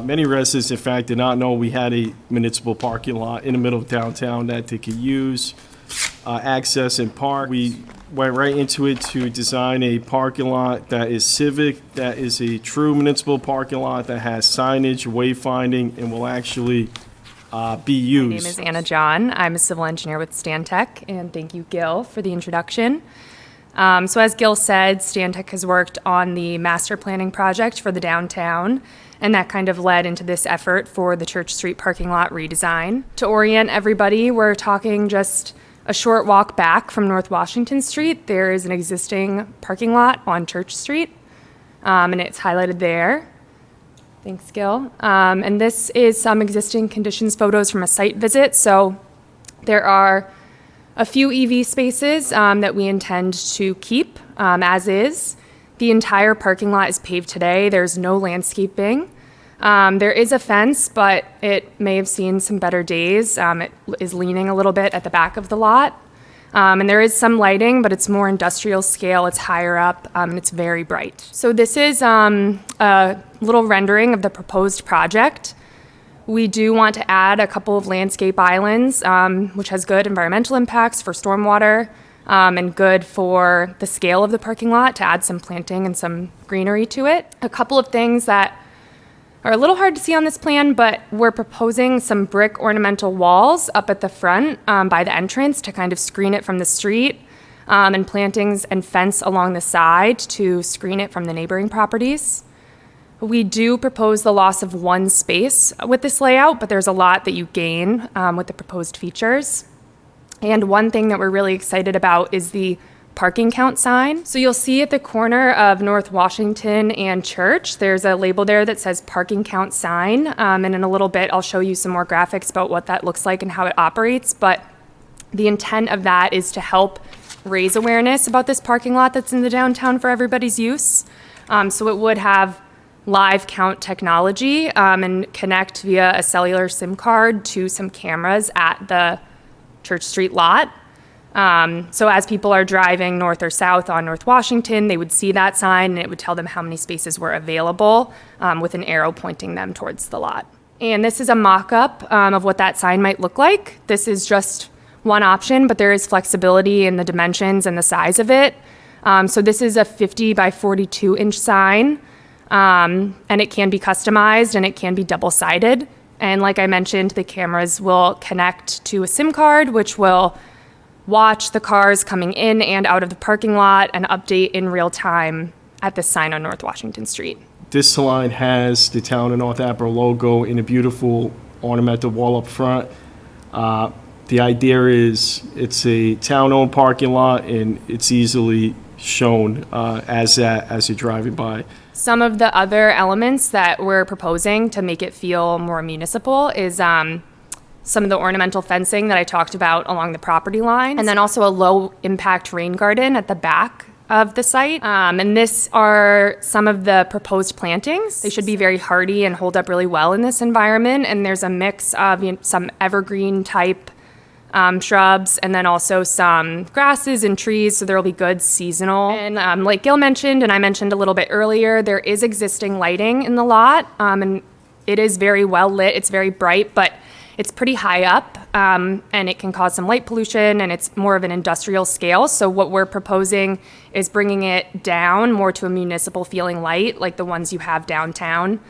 Many residents, in fact, did not know we had a municipal parking lot in the middle of downtown that they could use, access, and park. We went right into it to design a parking lot that is civic, that is a true municipal parking lot that has signage, wayfinding, and will actually be used. My name is Anna John. I'm a civil engineer with Stantec, and thank you, Gil, for the introduction. So as Gil said, Stantec has worked on the master planning project for the downtown, and that kind of led into this effort for the Church Street parking lot redesign. To orient everybody, we're talking just a short walk back from North Washington Street. There is an existing parking lot on Church Street, and it's highlighted there. Thanks, Gil. And this is some existing conditions photos from a site visit. So there are a few EV spaces that we intend to keep as is. The entire parking lot is paved today. There's no landscaping. There is a fence, but it may have seen some better days. It is leaning a little bit at the back of the lot. And there is some lighting, but it's more industrial scale. It's higher up, and it's very bright. So this is a little rendering of the proposed project. We do want to add a couple of landscape islands, which has good environmental impacts for stormwater, and good for the scale of the parking lot to add some planting and some greenery to it. A couple of things that are a little hard to see on this plan, but we're proposing some brick ornamental walls up at the front by the entrance to kind of screen it from the street, and plantings and fence along the side to screen it from the neighboring properties. We do propose the loss of one space with this layout, but there's a lot that you gain with the proposed features. And one thing that we're really excited about is the parking count sign. So you'll see at the corner of North Washington and Church, there's a label there that says parking count sign. And in a little bit, I'll show you some more graphics about what that looks like and how it operates. But the intent of that is to help raise awareness about this parking lot that's in the downtown for everybody's use. So it would have live count technology and connect via a cellular SIM card to some cameras at the Church Street lot. So as people are driving north or south on North Washington, they would see that sign and it would tell them how many spaces were available with an arrow pointing them towards the lot. And this is a mock-up of what that sign might look like. This is just one option, but there is flexibility in the dimensions and the size of it. So this is a 50 by 42 inch sign, and it can be customized and it can be double-sided. And like I mentioned, the cameras will connect to a SIM card, which will watch the cars coming in and out of the parking lot and update in real time at this sign on North Washington Street. This sign has the Town of North Attleboro logo in a beautiful ornamental wall up front. The idea is it's a town-owned parking lot and it's easily shown as you're driving by. Some of the other elements that we're proposing to make it feel more municipal is some of the ornamental fencing that I talked about along the property line, and then also a low-impact rain garden at the back of the site. And this are some of the proposed plantings. They should be very hardy and hold up really well in this environment, and there's a mix of some evergreen-type shrubs, and then also some grasses and trees, so there will be good seasonal. And like Gil mentioned, and I mentioned a little bit earlier, there is existing lighting in the lot, and it is very well lit. It's very bright, but it's pretty high up, and it can cause some light pollution, and it's more of an industrial scale. So what we're proposing is bringing it down more to a municipal feeling light, like the ones you have downtown.